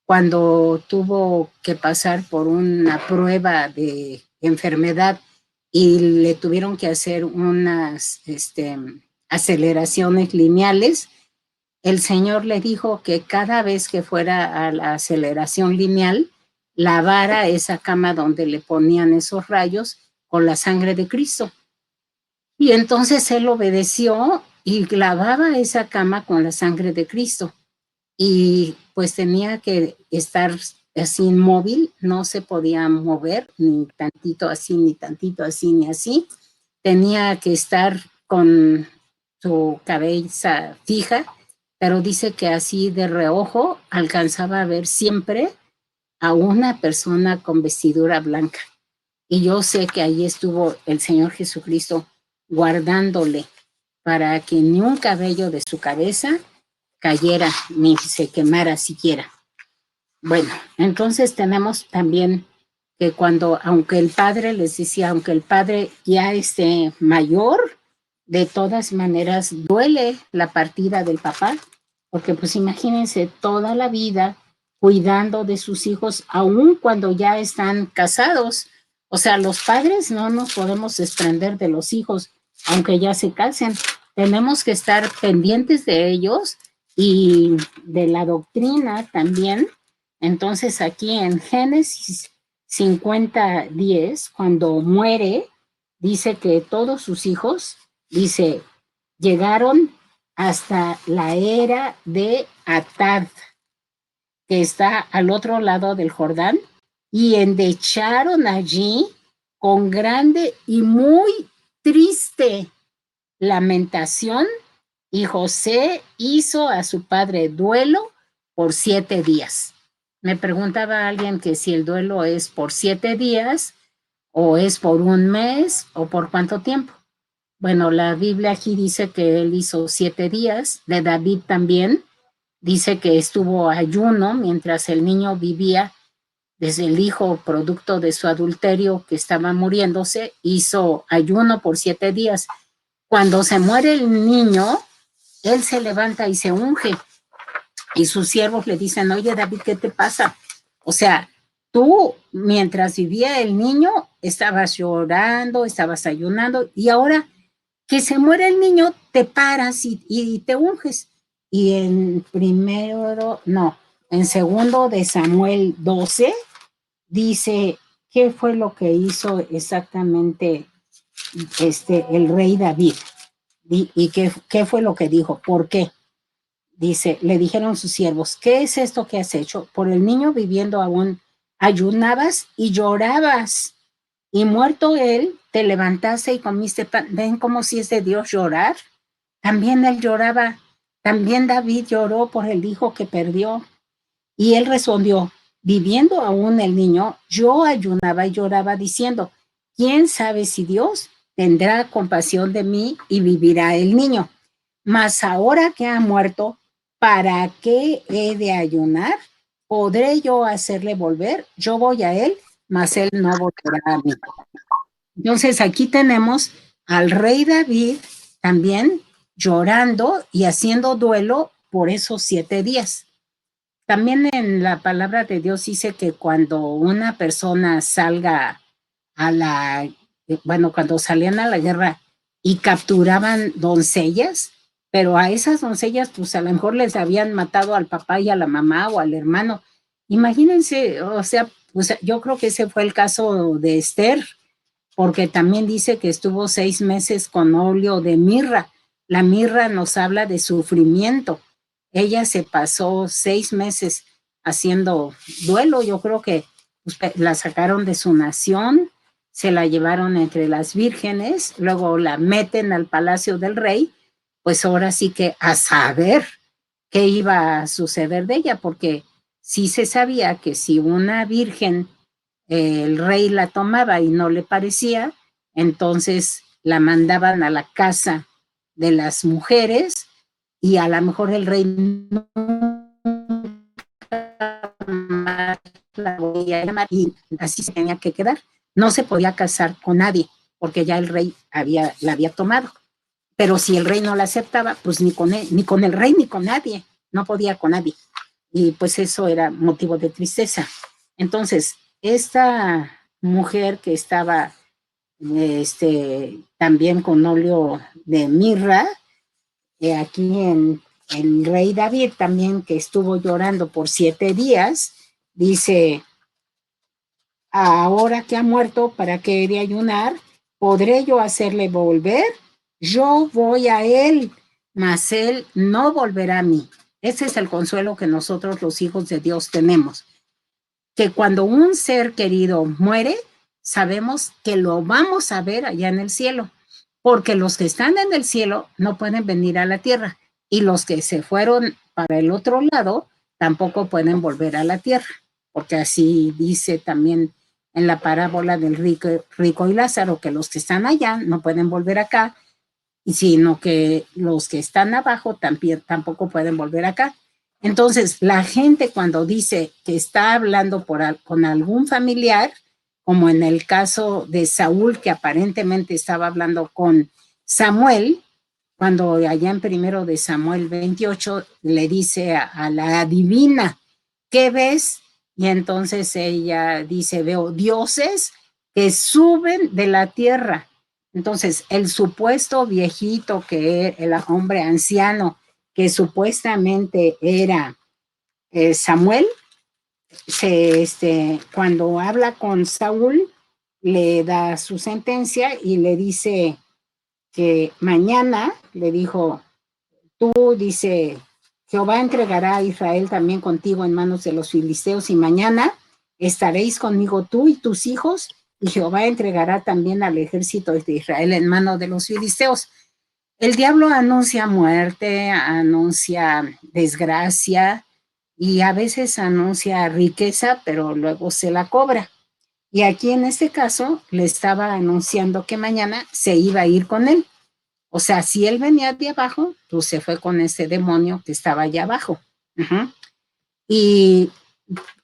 Cuando tuvo que pasar por una prueba de enfermedad y le tuvieron que hacer unas aceleraciones lineales, el Señor le dijo que cada vez que fuera a la aceleración lineal, lavara esa cama donde le ponían esos rayos con la sangre de Cristo. Y entonces él obedeció y lavaba esa cama con la sangre de Cristo. Y pues tenía que estar así inmóvil, no se podía mover, ni tantito así, ni tantito así, ni así. Tenía que estar con su cabeza fija, pero dice que así de reojo alcanzaba a ver siempre a una persona con vestidura blanca. Y yo sé que ahí estuvo el Señor Jesucristo guardándole para que ni un cabello de su cabeza cayera ni se quemara siquiera. Bueno, entonces tenemos también que cuando, aunque el padre, les decía, aunque el padre ya esté mayor, de todas maneras duele la partida del papá, porque pues imagínense toda la vida cuidando de sus hijos, aun cuando ya están casados. O sea, los padres no nos podemos desprender de los hijos, aunque ya se casen. Tenemos que estar pendientes de ellos y de la doctrina también. Entonces aquí en Génesis 50:10, cuando muere, dice que todos sus hijos, dice, llegaron hasta la era de Atad, que está al otro lado del Jordán, y endecharon allí con grande y muy triste lamentación, y José hizo a su padre duelo por 7 días. Me preguntaba alguien que si el duelo es por 7 días o es por un mes o por cuánto tiempo. Bueno, la Biblia aquí dice que él hizo 7 días, de David también dice que estuvo ayuno mientras el niño vivía, desde el hijo producto de su adulterio que estaba muriéndose, hizo ayuno por 7 días. Cuando se muere el niño, él se levanta y se unge. Y sus siervos le dicen, oye David, ¿qué te pasa? O sea, tú mientras vivía el niño, estabas llorando, estabas ayunando, y ahora que se muere el niño, te paras y te unges. Y en segundo de Samuel 12, dice, ¿qué fue lo que hizo exactamente el rey David? ¿Y qué fue lo que dijo? ¿Por qué? Dice, le dijeron sus siervos, ¿qué es esto que has hecho? Por el niño viviendo aún, ayunabas y llorabas, y muerto él, te levantaste y comiste pan. ¿Ven cómo si es de Dios llorar? También él lloraba, también David lloró por el hijo que perdió. Y él respondió, viviendo aún el niño, yo ayunaba y lloraba diciendo, ¿quién sabe si Dios tendrá compasión de mí y vivirá el niño? Mas ahora que ha muerto, ¿para qué he de ayunar? ¿Podré yo hacerle volver? Yo voy a él, mas él no volverá a mí. Entonces aquí tenemos al rey David también llorando y haciendo duelo por esos 7 días. También en la palabra de Dios dice que cuando una persona salga bueno, cuando salían a la guerra y capturaban doncellas, pero a esas doncellas, pues a lo mejor les habían matado al papá y a la mamá o al hermano. Imagínense, o sea, pues yo creo que ese fue el caso de Esther, porque también dice que estuvo 6 meses con óleo de mirra. La mirra nos habla de sufrimiento. Ella se pasó 6 meses haciendo duelo. Yo creo que pues, la sacaron de su nación, se la llevaron entre las vírgenes, luego la meten al palacio del rey, pues ahora sí que a saber qué iba a suceder de ella, porque sí se sabía que si una virgen el rey la tomaba y no le parecía, entonces la mandaban a la casa de las mujeres y a lo mejor el rey no la podía llamar y así se tenía que quedar. No se podía casar con nadie porque ya el rey la había tomado. Pero si el rey no la aceptaba, pues ni con el rey ni con nadie, no podía con nadie. Y pues eso era motivo de tristeza. Entonces, esta mujer que estaba también con óleo de mirra, aquí en el rey David también, que estuvo llorando por 7 días, dice, ahora que ha muerto, ¿para qué he de ayunar? ¿Podré yo hacerle volver? Yo voy a él, mas él no volverá a mí. Ese es el consuelo que nosotros los hijos de Dios tenemos, que cuando un ser querido muere, sabemos que lo vamos a ver allá en el cielo, porque los que están en el cielo no pueden venir a la tierra y los que se fueron para el otro lado tampoco pueden volver a la tierra, porque así dice también en la parábola del rico y Lázaro, que los que están allá no pueden volver acá, sino que los que están abajo también, tampoco pueden volver acá. Entonces, la gente cuando dice que está hablando con algún familiar, como en el caso de Saúl, que aparentemente estaba hablando con Samuel, cuando allá en 1 Samuel 28 le dice a la adivina, ¿qué ves? Y entonces ella dice, veo dioses que suben de la tierra. Entonces, el supuesto viejito que el hombre anciano que supuestamente era Samuel, cuando habla con Saúl, le da su sentencia y le dice que mañana, le dijo, tú, dice, Jehová entregará a Israel también contigo en manos de los filisteos y mañana estaréis conmigo tú y tus hijos y Jehová entregará también al ejército de Israel en manos de los filisteos. El diablo anuncia muerte, anuncia desgracia y a veces anuncia riqueza, pero luego se la cobra. Y aquí en este caso le estaba anunciando que mañana se iba a ir con él. O sea, si él venía de abajo, pues se fue con ese demonio que estaba allá abajo. Uh-huh. Y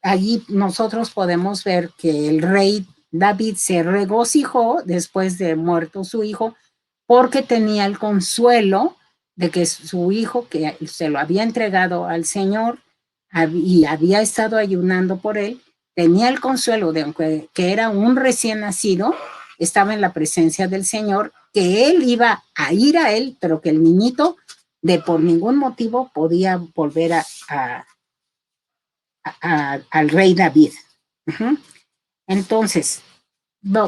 allí nosotros podemos ver que el rey David se regocijó después de muerto su hijo porque tenía el consuelo de que su hijo, que se lo había entregado al Señor y había estado ayunando por él, tenía el consuelo de que era un recién nacido, estaba en la presencia del Señor, que él iba a ir a él, pero que el niñito de por ningún motivo podía volver al rey David. Uh-huh. Entonces,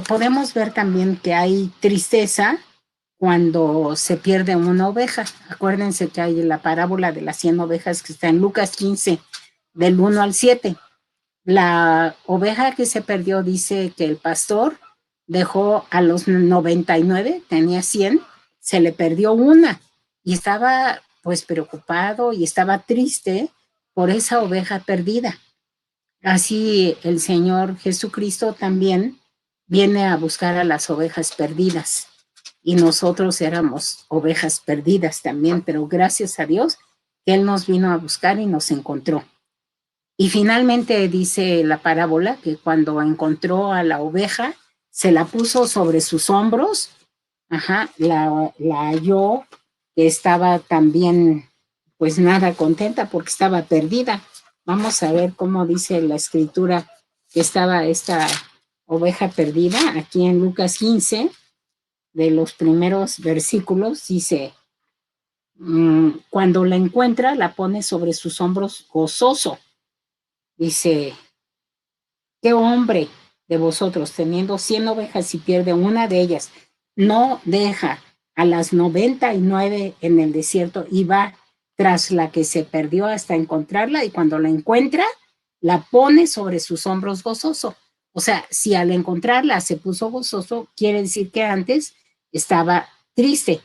podemos ver también que hay tristeza cuando se pierde una oveja. Acuérdense que hay la parábola de las 100 ovejas que está en Lucas 15, del 1 al 7. La oveja que se perdió dice que el pastor dejó a los 99, tenía 100, se le perdió una y estaba pues preocupado y estaba triste por esa oveja perdida. Así el Señor Jesucristo también viene a buscar a las ovejas perdidas y nosotros éramos ovejas perdidas también, pero gracias a Dios que Él nos vino a buscar y nos encontró. Y finalmente dice la parábola que cuando encontró a la oveja, se la puso sobre sus hombros, ajá, la halló, que estaba también, pues nada contenta porque estaba perdida. Vamos a ver cómo dice la escritura que estaba esta oveja perdida, aquí en Lucas 15, de los primeros versículos, dice, cuando la encuentra, la pone sobre sus hombros gozoso. Dice, ¿qué hombre de vosotros, teniendo 100 ovejas y pierde una de ellas, no deja a las 99 en el desierto y va tras la que se perdió hasta encontrarla, y cuando la encuentra, la pone sobre sus hombros gozoso? O sea, si al encontrarla se puso gozoso, quiere decir que antes estaba triste.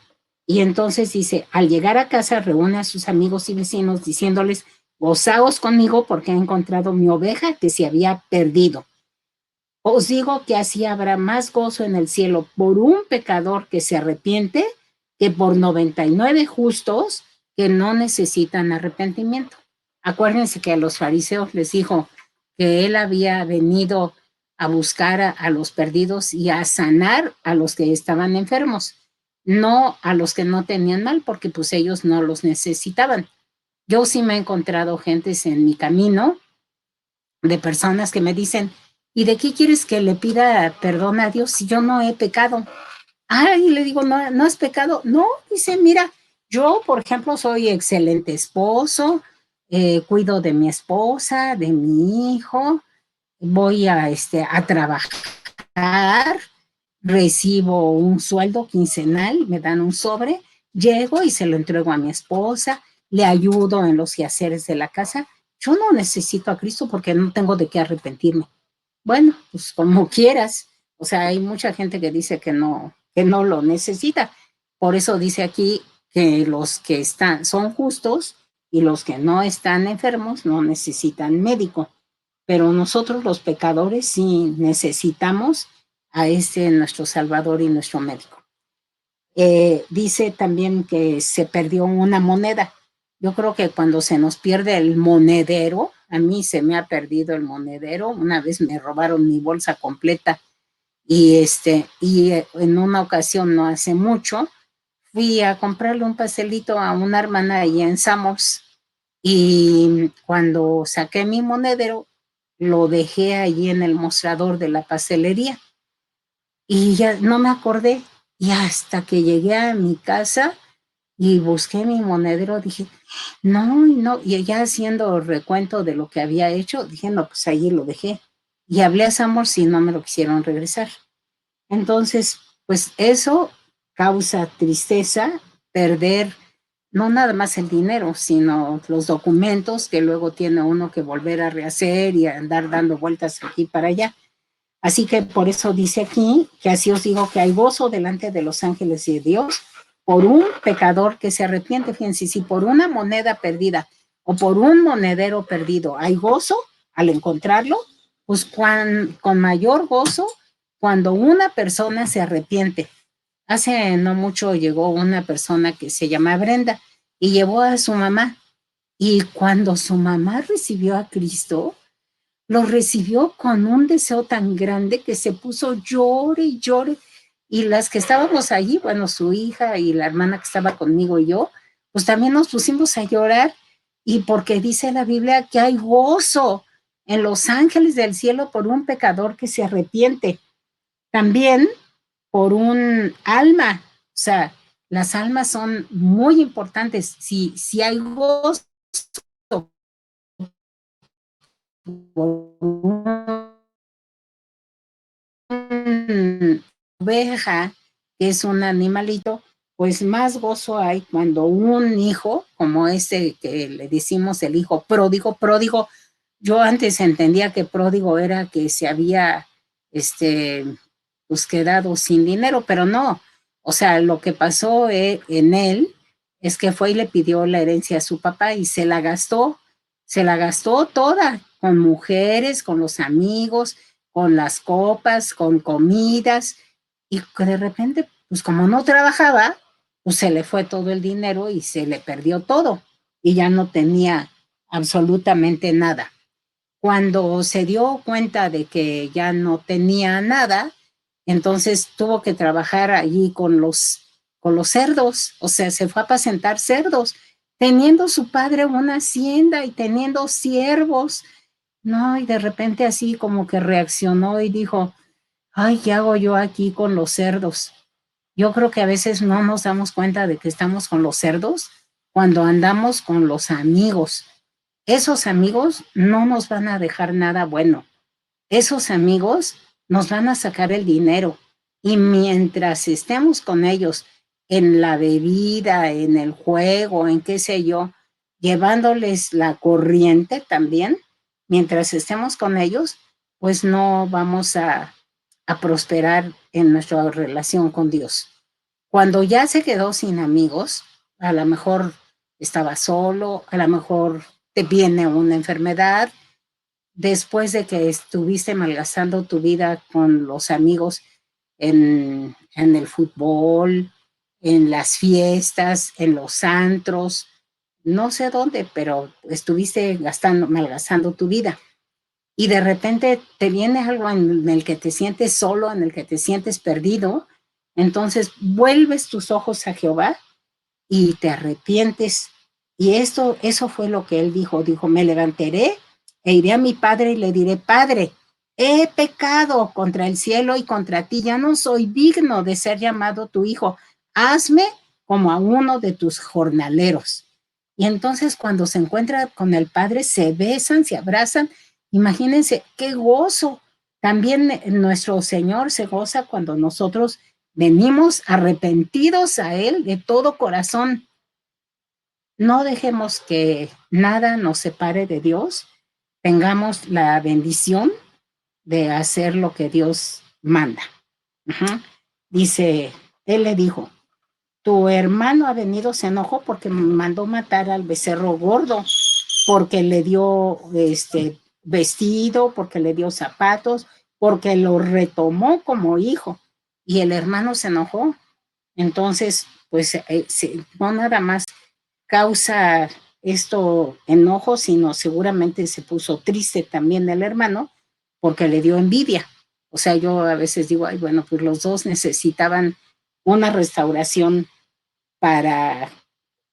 Y entonces dice, al llegar a casa reúne a sus amigos y vecinos diciéndoles, gozaos conmigo porque he encontrado mi oveja que se había perdido. Os digo que así habrá más gozo en el cielo por un pecador que se arrepiente que por 99 justos que no necesitan arrepentimiento. Acuérdense que a los fariseos les dijo que él había venido a buscar a los perdidos y a sanar a los que estaban enfermos, no a los que no tenían mal, porque pues ellos no los necesitaban. Yo sí me he encontrado gentes en mi camino de personas que me dicen, ¿y de qué quieres que le pida perdón a Dios si yo no he pecado? Ay, le digo, no, no has pecado. No, dice, mira, yo, por ejemplo, soy excelente esposo, cuido de mi esposa, de mi hijo, voy a trabajar, recibo un sueldo quincenal, me dan un sobre, llego y se lo entrego a mi esposa, le ayudo en los quehaceres de la casa. Yo no necesito a Cristo porque no tengo de qué arrepentirme. Bueno, pues como quieras. O sea, hay mucha gente que dice que no lo necesita. Por eso dice aquí que los que están son justos y los que no están enfermos no necesitan médico. Pero nosotros los pecadores sí necesitamos a nuestro Salvador y nuestro médico. Dice también que se perdió una moneda. Yo creo que cuando se nos pierde el monedero, a mí se me ha perdido el monedero. Una vez me robaron mi bolsa completa y en una ocasión no hace mucho fui a comprarle un pastelito a una hermana ahí en Samos, y cuando saqué mi monedero lo dejé allí en el mostrador de la pastelería y ya no me acordé, y hasta que llegué a mi casa y busqué mi monedero, dije, no, no, y ya haciendo recuento de lo que había hecho, dije, no, pues allí lo dejé. Y hablé a Samos y no me lo quisieron regresar. Entonces, pues eso causa tristeza, perder no nada más el dinero, sino los documentos que luego tiene uno que volver a rehacer y a andar dando vueltas aquí para allá. Así que por eso dice aquí que así os digo que hay gozo delante de los ángeles de Dios por un pecador que se arrepiente. Fíjense, si por una moneda perdida o por un monedero perdido hay gozo al encontrarlo, pues con mayor gozo cuando una persona se arrepiente. Hace no mucho llegó una persona que se llama Brenda y llevó a su mamá. Y cuando su mamá recibió a Cristo, lo recibió con un deseo tan grande que se puso llore y llore. Y las que estábamos allí, bueno, su hija y la hermana que estaba conmigo y yo, pues también nos pusimos a llorar. Y porque dice la Biblia que hay gozo en los ángeles del cielo por un pecador que se arrepiente. También por un alma. O sea, las almas son muy importantes. Si hay gozo por oveja, que es un animalito, pues más gozo hay cuando un hijo, como ese que le decimos el hijo pródigo, pródigo, yo antes entendía que pródigo era que se había, pues quedado sin dinero, pero no. O sea, lo que pasó en él es que fue y le pidió la herencia a su papá y se la gastó toda, con mujeres, con los amigos, con las copas, con comidas, y que de repente, pues como no trabajaba, pues se le fue todo el dinero y se le perdió todo y ya no tenía absolutamente nada. Cuando se dio cuenta de que ya no tenía nada, entonces tuvo que trabajar allí con los cerdos, o sea, se fue a apacentar cerdos, teniendo su padre una hacienda y teniendo siervos, ¿no? Y de repente así como que reaccionó y dijo, ay, ¿qué hago yo aquí con los cerdos? Yo creo que a veces no nos damos cuenta de que estamos con los cerdos cuando andamos con los amigos. Esos amigos no nos van a dejar nada bueno. Esos amigos nos van a sacar el dinero. Y mientras estemos con ellos en la bebida, en el juego, en qué sé yo, llevándoles la corriente también, mientras estemos con ellos, pues no vamos a prosperar en nuestra relación con Dios. Cuando ya se quedó sin amigos, a lo mejor estaba solo, a lo mejor te viene una enfermedad, después de que estuviste malgastando tu vida con los amigos en el fútbol, en las fiestas, en los antros, no sé dónde, pero estuviste malgastando tu vida. Y de repente te viene algo en el que te sientes solo, en el que te sientes perdido, entonces vuelves tus ojos a Jehová y te arrepientes. Y eso fue lo que él dijo, me levantaré e iré a mi padre y le diré, Padre, he pecado contra el cielo y contra ti, ya no soy digno de ser llamado tu hijo, hazme como a uno de tus jornaleros. Y entonces cuando se encuentra con el padre, se besan, se abrazan, imagínense qué gozo. También nuestro Señor se goza cuando nosotros venimos arrepentidos a Él de todo corazón. No dejemos que nada nos separe de Dios. Tengamos la bendición de hacer lo que Dios manda. Uh-huh. Dice, Él le dijo, tu hermano ha venido, se enojó porque mandó matar al becerro gordo, porque le dio vestido, porque le dio zapatos, porque lo retomó como hijo. Y el hermano se enojó. Entonces, pues no nada más causa esto enojo, sino seguramente se puso triste también el hermano porque le dio envidia. O sea, yo a veces digo, ay, bueno, pues los dos necesitaban una restauración para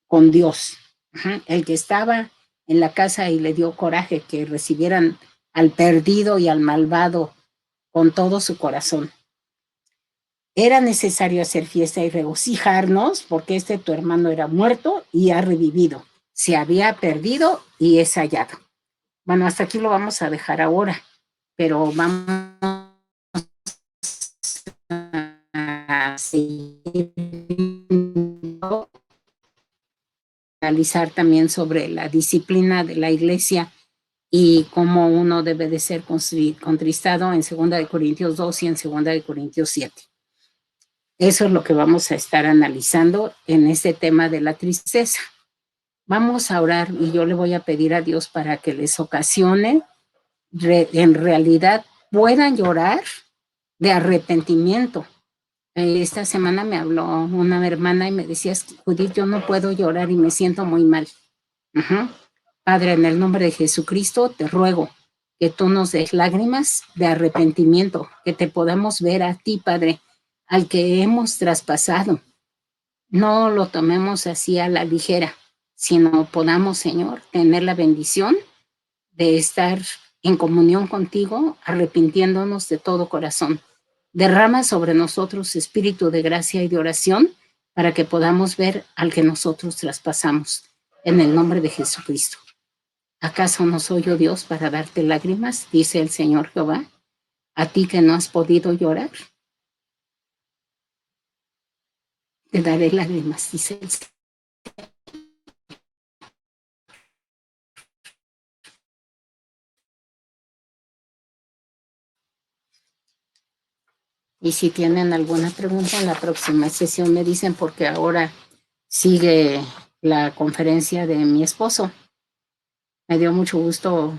con Dios. Ajá. El que estaba en la casa y le dio coraje que recibieran al perdido y al malvado con todo su corazón. Era necesario hacer fiesta y regocijarnos porque tu hermano era muerto y ha revivido. Se había perdido y es hallado. Bueno, hasta aquí lo vamos a dejar ahora, pero vamos a seguir analizar también sobre la disciplina de la iglesia y cómo uno debe de ser contristado en 2 Corintios 2 y en 2 Corintios 7. Eso es lo que vamos a estar analizando en este tema de la tristeza. Vamos a orar y yo le voy a pedir a Dios para que les ocasione, en realidad puedan llorar de arrepentimiento. Esta semana me habló una hermana y me decía, Judith, yo no puedo llorar y me siento muy mal. Uh-huh. Padre, en el nombre de Jesucristo, te ruego que tú nos des lágrimas de arrepentimiento, que te podamos ver a ti, Padre, al que hemos traspasado. No lo tomemos así a la ligera, sino podamos, Señor, tener la bendición de estar en comunión contigo, arrepintiéndonos de todo corazón. Derrama sobre nosotros espíritu de gracia y de oración para que podamos ver al que nosotros traspasamos. En el nombre de Jesucristo. ¿Acaso no soy yo Dios para darte lágrimas? Dice el Señor Jehová. A ti que no has podido llorar, te daré lágrimas, dice el Señor. Y si tienen alguna pregunta en la próxima sesión me dicen, porque ahora sigue la conferencia de mi esposo. Me dio mucho gusto